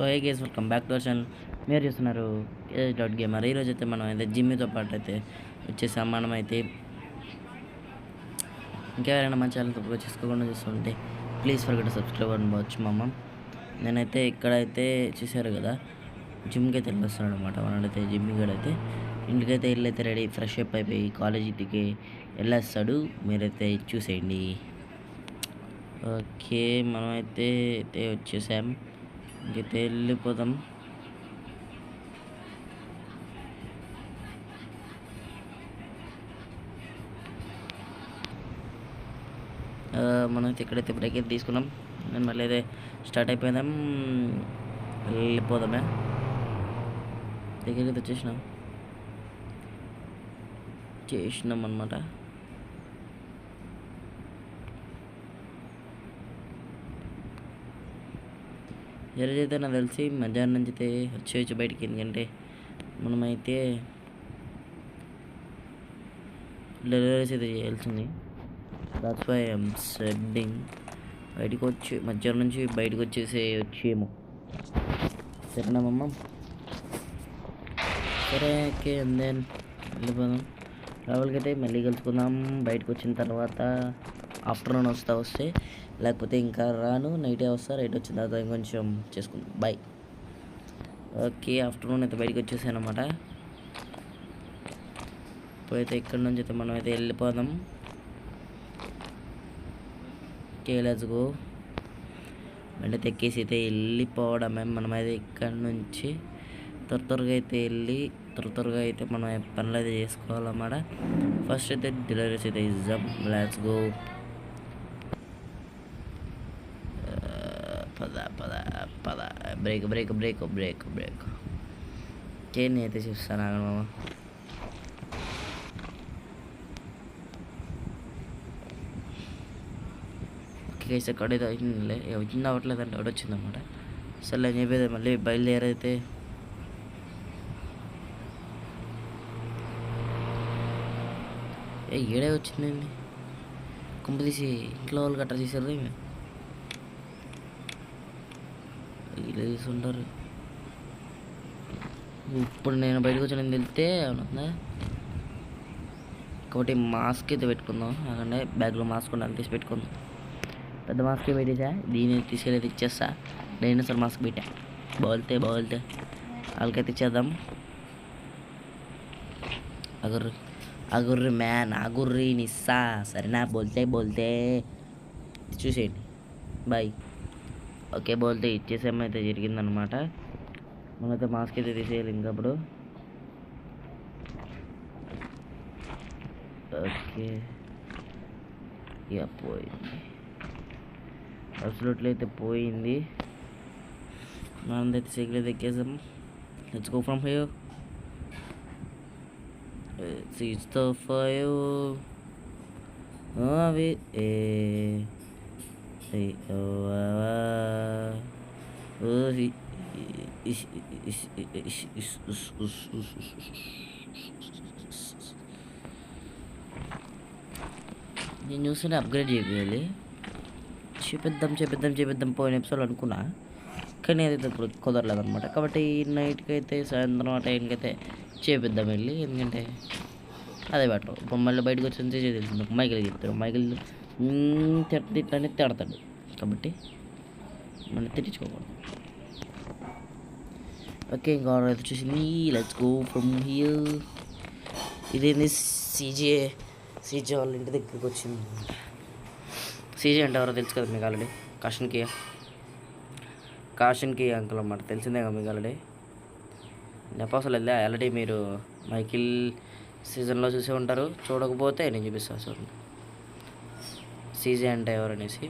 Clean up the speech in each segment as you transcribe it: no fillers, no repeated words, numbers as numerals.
Hey guys, welcome back to our channel. మీరు చూస్తున్నారు KH.Gamer. ఈరోజు అయితే మనం అయితే జిమ్తో పాటు అయితే వచ్చేసాం. మనం అయితే ఇంకెవరైనా మన ఛానల్ తప్పుగా చేసుకోకుండా చూస్తుంటే ప్లీజ్ ఫర్గెట్ సబ్స్క్రైబ్ అనుకోవచ్చు మమ్మ. నేనైతే ఇక్కడైతే చూసారు కదా, జిమ్కి అయితే వెళ్ళొస్తున్నాడు అనమాట. మనైతే జిమ్ అయితే ఇంటికైతే వెళ్ళైతే రెడీ ఫ్రెష్ అప్ అయిపోయి కాలేజీకి వెళ్ళేస్తాడు. మీరైతే చూసేయండి. ఓకే, మనమైతే వచ్చేసాం. ఇంకైతే వెళ్ళిపోదాం. మనమైతే ఇక్కడైతే బ్రేక్ అయితే తీసుకున్నాం. నేను మళ్ళీ అయితే స్టార్ట్ అయిపోయిందాం. వెళ్ళిపోదామే. దగ్గరికి అయితే చేసినాం అనమాట. ఈరోజైతే నాకు తెలిసి మధ్యాహ్నం నుంచి అయితే వచ్చి బయటికి. ఎందుకంటే మనమైతే డెలివరీస్ అయితే చేయాల్సింది. That's why I'm sweating. బయటకు వచ్చి మధ్యాహ్నం నుంచి బయటకు వచ్చేమో. సరేనామమ్మ? సరే, ఓకే. అండ్ దెన్ వెళ్ళిపోదాం లోపలికి. అయితే మళ్ళీ కలుసుకుందాం బయటకు వచ్చిన తర్వాత. ఆఫ్టర్నూన్ వస్తే, లేకపోతే ఇంకా రాను. నైటే వస్తా. రైట్ వచ్చిన తర్వాత ఇంకొంచెం చేసుకుందాం. బాయ్. ఓకే, ఆఫ్టర్నూన్ అయితే బయటకు వచ్చేసాను అనమాట. ఇప్పుడైతే ఇక్కడ నుంచి అయితే మనం అయితే వెళ్ళిపోదాం. Okay, let's go. బండి తెక్కేసి అయితే వెళ్ళిపోవడమే. మనమైతే ఇక్కడ నుంచి త్వరగా అయితే మనం పనులు అయితే చేసుకోవాలన్నమాట. ఫస్ట్ అయితే డెలివరీస్ అయితే ఇద్దాం. Let's go. పద. బ్రేక్. ఓకే, నేనైతే చూస్తాను మామ. కేసు ఎక్కడైతే అవుతుందిలే, వచ్చింది అవ్వట్లేదు అంటే ఒకటి వచ్చిందన్నమాట. సరే అని చెప్పేది మళ్ళీ బయలుదేరైతే ఏడే వచ్చిందండి. కుంప తీసి ఇంట్లో వాళ్ళు గట్రా చేశారు. ఇలా తీసుకుంటారు. ఇప్పుడు నేను బయటకు వచ్చానని తెలిస్తే అవునా కాబట్టి మాస్క్ అయితే పెట్టుకుందాం. అక్కడ బ్యాగ్లో మాస్క్ ఉండాలని తీసి పెట్టుకుందాం. పెద్ద మాస్కే పెట్టేసా. దీన్ని తీసుకెళ్ళి ఇచ్చేస్తా. డైనోసార్ మాస్క్ పెట్టా. బోల్తే వాళ్ళకైతే ఇచ్చేద్దాం. అగుర్రి మ్యాన్, అగుర్రి నిస్సా. సరేనా? బోల్తే చూసేయండి. బాయ్. ఓకే, బోల్తే ఇచ్చేసేమైతే జరిగిందనమాట. మనమైతే మాస్క్ అయితే తీసేయాలి ఇంకప్పుడు. ఓకే, ఇక పోయింది. అబ్సల్యూట్లీ అయితే పోయింది. మనమైతే సైకిల్ అయితే ఎక్కేసాం. Let's go from here. It's the fire. నేను చూస్తే అప్గ్రేడ్ చేయాలి. చేపిద్దాం పోయిన ఎపిసోడ్ అనుకున్నా, కానీ అది ఇప్పుడు కుదరలేదు అనమాట. కాబట్టి నైట్కి అయితే సాయంత్రం ఆ టైంకి అయితే చేపిద్దాం వెళ్ళి. ఎందుకంటే అదే బెటర్. ఇప్పుడు మళ్ళీ బయటకు వచ్చి తెలిసింది మైకిల్ చెప్తాడు. మైకిల్ తిట్లని తిడతాడు. కాబట్టి మళ్ళీ తిట్టించుకోకూడదు. ఓకే, ఇంకా ఆర్డర్ అయితే చూసింది. Let's go from here. ఇదేంది సీజే వాళ్ళ ఇంటి దగ్గరికి వచ్చింది. సీజే అంటే ఎవరో తెలుసు కదా మీకు ఆల్రెడీ. కాషన్ కి అంకుల్ అన్నమాట. తెలిసిందే కదా మీకు ఆల్రెడీ. నెపాసలు వెళ్ళా ఆల్రెడీ. మీరు మైకిల్ సీజన్లో చూసే ఉంటారు. చూడకపోతే నేను చూపిస్తాను చూడండి సీజే అంటే ఎవరనేసి.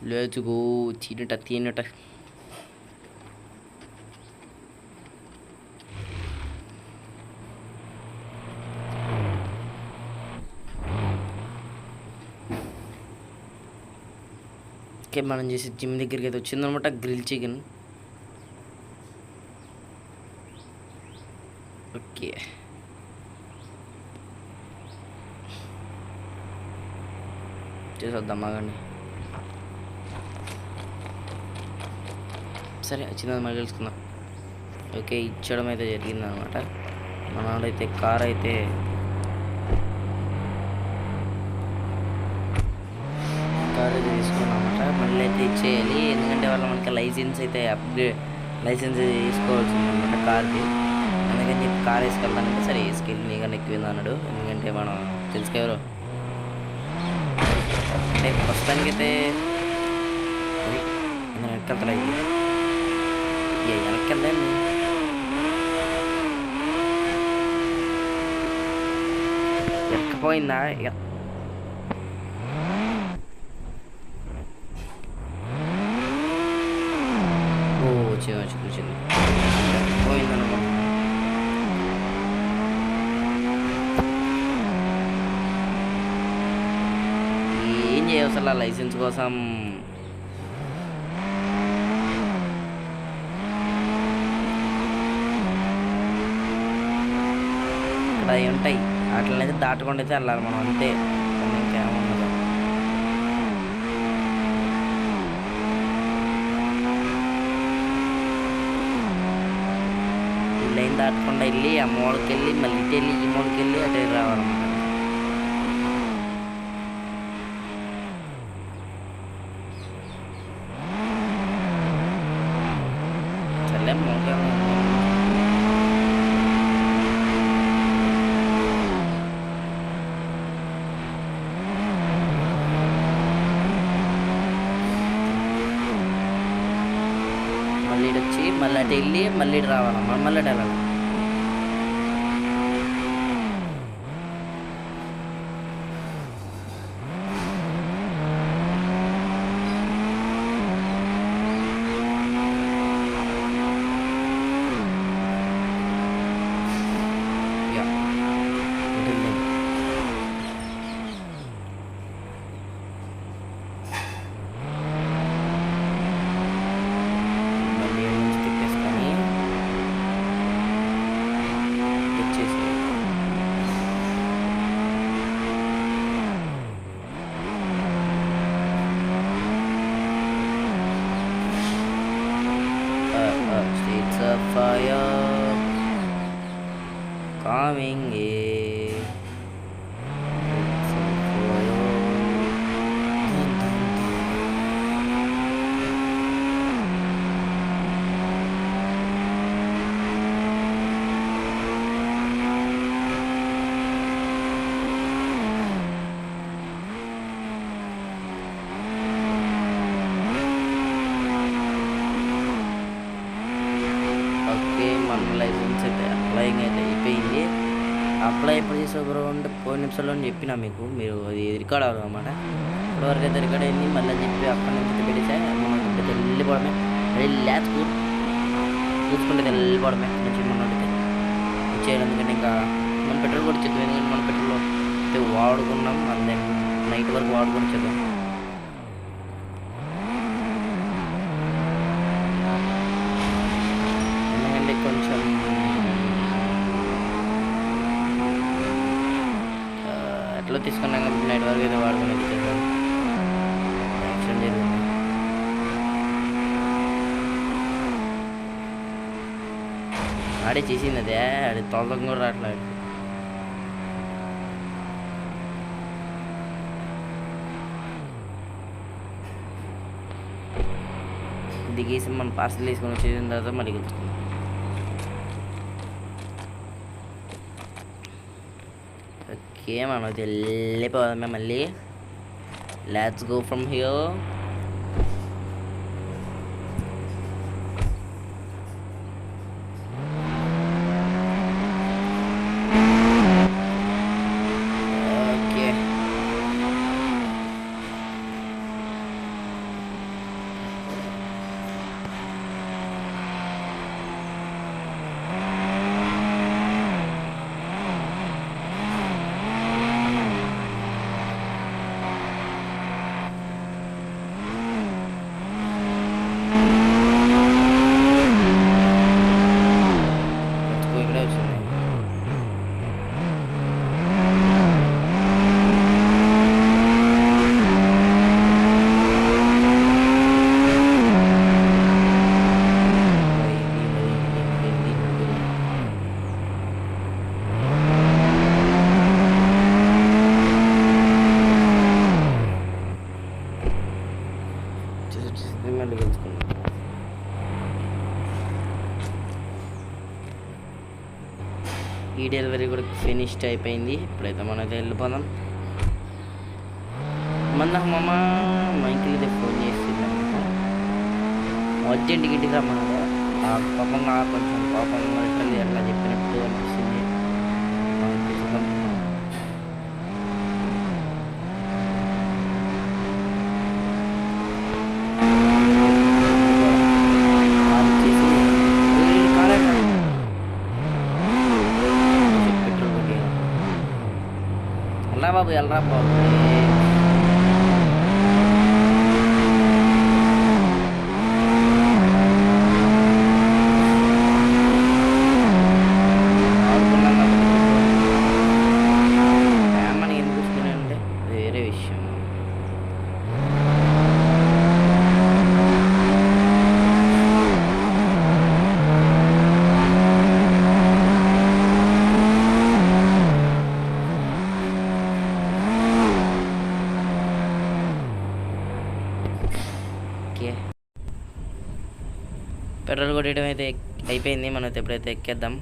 Let's go. తినట ఓకే, మనం చేసి జిమ్ దగ్గరికి అయితే వచ్చిందనమాట. Grill chicken. ఓకే, చేసేద్దాం ఆగండి. సరే చిన్నది మళ్ళీ తెలుసుకుందాం. ఓకే, ఇచ్చడం అయితే జరిగిందనమాట. మనోడైతే కార్ అయితే తీసుకున్నాం అనమాట. మళ్ళీ అయితే ఇచ్చేయాలి, ఎందుకంటే వాళ్ళు మనకి లైసెన్స్ అయితే లైసెన్స్ తీసుకోవాల్సిందనమాట కార్కి. అందుకని చెప్పి కార్ వేసుకెళ్తానంటే సరే వేసుకెళ్ళి నీకన్నా ఎక్కువ అన్నాడు. ఎందుకంటే మనం తెలుసుకోరు అంటే ప్రస్తుతానికైతే వెనకెళ్తా వెనక్కెళ్ళండి. ఎక్కపోయిందా? వచ్చింది పోయిందన్నమాట. ఏం చేయవసలా లైసెన్స్ కోసం ఇక్కడ అవి ఉంటాయి, వాటినైతే దాటకుండా అయితే వెళ్ళాలి మనం, అంతే. ఇంకేముండదు. లైన్ దాటకుండా వెళ్ళి ఆ మూలకి వెళ్ళి మళ్ళీ ఇటు వెళ్ళి ఈ మూలకి వెళ్ళి అటు రావాలన్నమాట. సరే మూలకి మళ్ళీ వచ్చి మళ్ళీ అటు వెళ్ళి మళ్ళీ రావాలమ్మా, మళ్ళీ అటు వెళ్ళాలి. Streets of fire coming in. Streets of fire. మన లైసెన్స్ అయితే అప్లైయింగ్ అయితే అయిపోయింది. అప్లై ఎప్పుడు చేసే బ్రో అంటే పోయిన నిమిషంలో చెప్పినా మీకు, మీరు అది రికార్డ్ అవ్వదు అనమాట. ఇప్పటివరకు అయితే రికార్డ్ అయింది. మళ్ళీ చెప్పి అక్కడి నుంచి పెట్టేసా మనం వెళ్ళిపోవడమే. ల్యాచ్ చూసుకుంటే వెళ్ళిపోవడమే నుంచి మనకి వచ్చేయాలి. ఎందుకంటే ఇంకా మన పెట్రోల్ కూడా వచ్చేద్దాం, ఎందుకంటే మన పెట్రోల్ అయితే వాడుకున్నాం. అంతే నైట్ వరకు వాడుకొని వచ్చేద్దాం. కొంచెం ఎట్లా తీసుకున్నాం కాబట్టి నైట్ వరకు అయితే వాడుకుని వచ్చేసాం. యాక్సిడెంట్ జరిగింది. ఆడే చేసింది అదే, ఆడి తొలదం కూడా రావట్లేదు. దిగేసి మనం పార్సల్ తీసుకొని వచ్చేసిన తర్వాత మళ్ళీ కలుస్తుంది. ఓకే, మనం వెళ్ళిపోదామే మళ్ళీ. Let's go from here. ఈ డెలివరీ కూడా ఫినిష్డ్ అయిపోయింది. ఇప్పుడైతే మనైతే వెళ్ళిపోదాం. మన మామ మైకిల్ అయితే ఫోన్ చేసింది అనమాట. అర్జెంట్కి ఇంటికి రమ్మన్నాడు. ఆ పాపం నాకు కొంచెం పాపం రిటర్న్ అట్లా చెప్పినట్టు అనిపిస్తుంది. చూద్దాం. ఎల్రా బాబు ఎల్రా బాబు. మనకి ఎందుకు వస్తున్నాయి అంటే వేరే విషయం. పెట్రోల్ కొట్టడం అయితే అయిపోయింది. మనం ఎప్పుడైతే ఎక్కేద్దాం.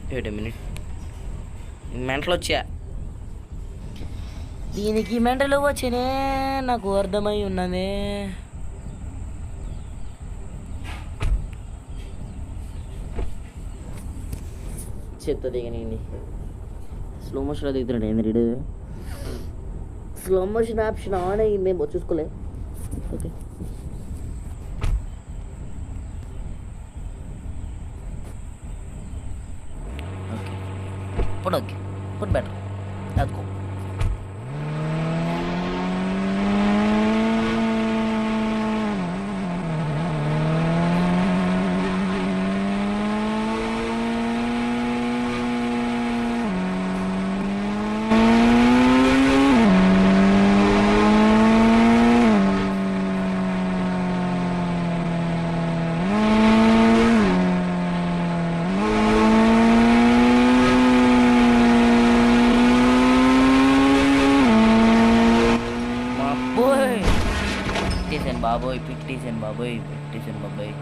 Wait a minute. మెంటలు వచ్చా, దీనికి మెంటలు వచ్చినే నాకు అర్థమై ఉన్నది. చెత్త దిగనండి. స్లో మోషన్లో దిగుతున్నాడు ఏంది రీడు. స్లో మోషన్ ఆప్షన్ ఆన్ అయ్యింది, మేము చూసుకోలే. Okay put okay, put better. Let's go. బాబోయ్ పెట్టేసాను బాబోయ్, పెట్టేసాను బాబోయ్.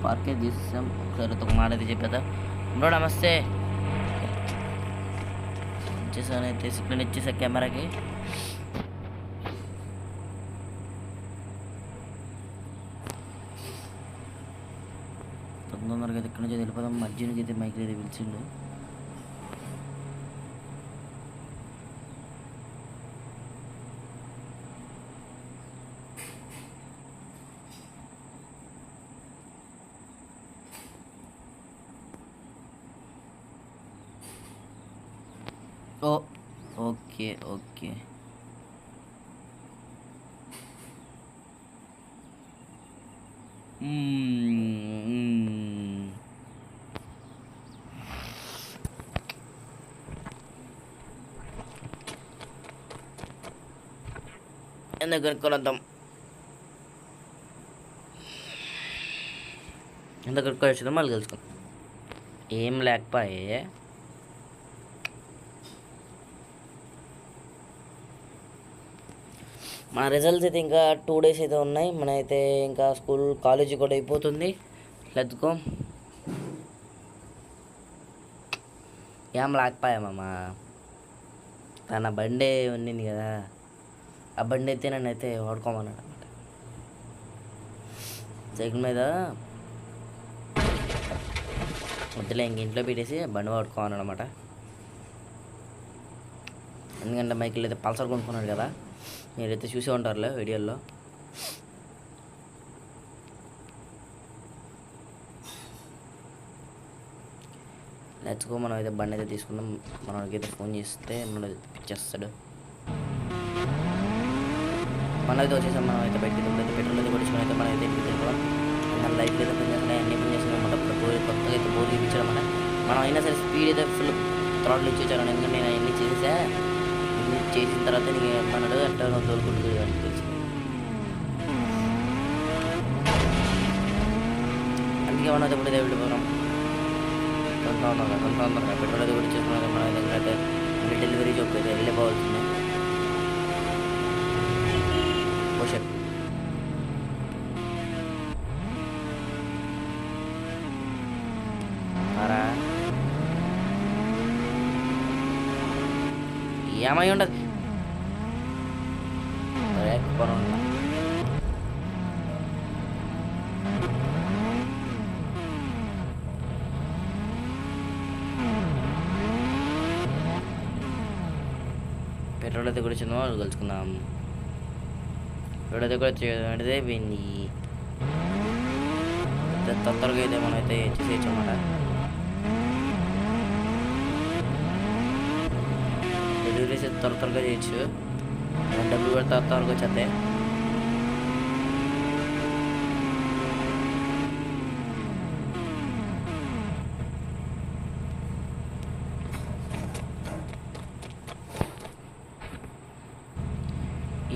పార్కే తీసాం. ఒకసారి ఒక మాట అయితే చెప్పేదా. బ్రో నమస్తే. ఇచ్చేసాను అయితే డిసిప్లిన్ ఇచ్చేసా కెమెరాకి. తొందరగా అయితే ఇక్కడి నుంచి వెళ్ళిపోదాం. మధ్యాహ్నకి అయితే మైక్ అయితే పిలిచిండు. Okay okay. ఎందుకు కనుక్కొద్దాం, ఎందుకు కనుక్కొచ్చుదాం, మళ్ళీ కలుసుకుందాం. ఏం లేకపోయే మన రిజల్ట్స్ అయితే ఇంకా 2 days అయితే ఉన్నాయి. మన అయితే ఇంకా స్కూల్ కాలేజీ కూడా అయిపోతుంది. Let's go. ఏం లేకపోయామమ్మా, తన బండి ఉన్నింది కదా, ఆ బండి అయితే నన్ను అయితే వాడుకోమన్నాడు అనమాట. సైకిల్ మీద వద్దులే ఇంక ఇంట్లో పెట్టేసి బండి వాడుకోమన్నాడు అనమాట. ఎందుకంటే మైకిల్ అయితే పల్సర్ కొనుక్కున్నాడు కదా, మీరైతే చూసే ఉంటారులే వీడియోల్లో. Let's go. మనం అయితే బండి అయితే తీసుకుందాం. మనకైతే ఫోన్ చేస్తే మనోడు ఇచ్చేస్తాడు. మనైతే వచ్చేసాం. మనం అయితే బయటకి అయితే పెట్రోల్ అయితే కొట్టించుకొని అయితే మనం అయితే ఇంటికి వెళ్ళిపోవడం. మన లైఫ్ అయితే పని చేస్తున్నాయి, అన్ని పని చేస్తున్నాయి అనమాట. ఇప్పుడు కొత్తగా అయితే బోర్ చూపించడం అనమాట. మనం అయినా సరే స్పీడ్ అయితే ఫుల్ థ్రాట్లు ఇచ్చేసాను. ఎందుకంటే నేను అవన్నీ చేసా. ఇన్ని చేసిన తర్వాత నీకు ఏమన్నాడు అంటే తోలుకుంటుంది అని తెలిసి, అందుకే మనం అయితే ఇప్పుడు వెళ్ళిపోతున్నాం. తొందరగా పెట్రోల్ అయితే కూడా చేసుకున్నది. మనం ఎందుకంటే మళ్ళీ డెలివరీ జాబ్కి అయితే వెళ్ళిపోవాల్సిందే. క్వశ్చన్ ఏమై ఉండదు. పెట్రోల్ అయితే కూడా చిన్న వాళ్ళు కలుసుకుందాం. పెట్రోల్ అయితే కూడా అంటే పోయింది. తొందరగా అయితే మనం అయితే చేసేయచ్చు అన్నమాట. డెలివరీస్ అయితే త్వరగా చేయొచ్చు. డబ్బులు కూడా త్వరగా వచ్చేస్తాయి.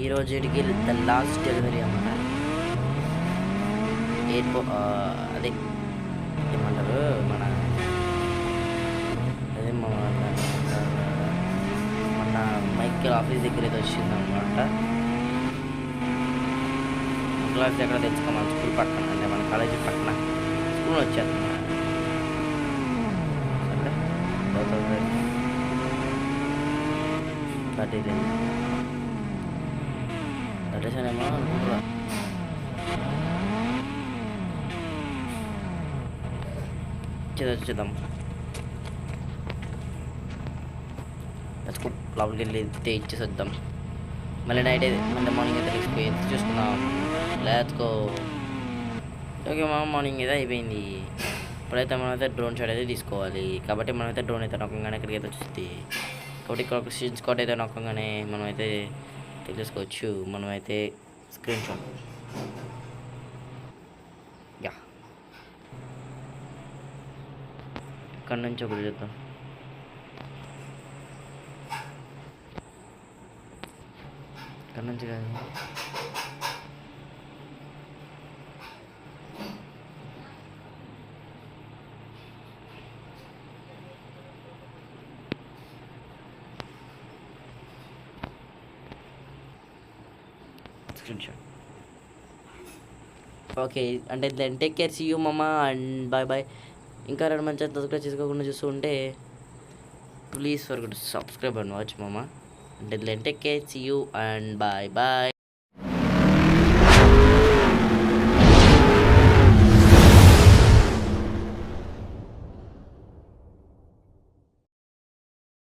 ఈరోజు ఇడికి ద లాస్ట్ డెలివరీ అన్నమాట. అదే ఏమంటారు మన అదే మన మైకేల్ ఆఫీస్ దగ్గర అయితే వచ్చింది అనమాట. క్లాస్ ఎక్కడ తెచ్చుకోమని స్కూల్ పక్కన, అంటే మన కాలేజీ పక్కన స్కూల్ వచ్చేస్తున్నా. కట్టేసానేమో అనుకుంటున్నా. చూద్దాం. లోపలికి వెళ్ళి ఇచ్చేసి వద్దాం. మళ్ళీ నైట్ అయితే మళ్ళీ మార్నింగ్ అయితే తీసుకుపోయి ఎంత చూసుకుందాం. లేదుకో ఓకే మార్నింగ్ అయితే అయిపోయింది. ఇప్పుడైతే మనమైతే డ్రోన్ షాట్ అయితే తీసుకోవాలి. కాబట్టి మనమైతే డ్రోన్ అయితే నొక్కగానే ఇక్కడికి అయితే వచ్చేది. కాబట్టి ఇక్కడ ఒక స్క్రీన్ షాట్ అయితే నొక్కగానే మనమైతే తెలుసుకోవచ్చు. మనమైతే స్క్రీన్ షాట్ యా ఇక్కడ నుంచి ఒకటి చూద్దాం. ఇక్కడ నుంచి కాదు, స్క్రీన్ షాట్. ఓకే అంటే then take care, see you mama and bye bye. ఇంకా రెండు మంచిగా సబ్స్క్రైబ్ చేసుకోకుండా చూస్తూ ఉంటే please forget to subscribe and watch mama. అంటే then take care, see you and bye bye.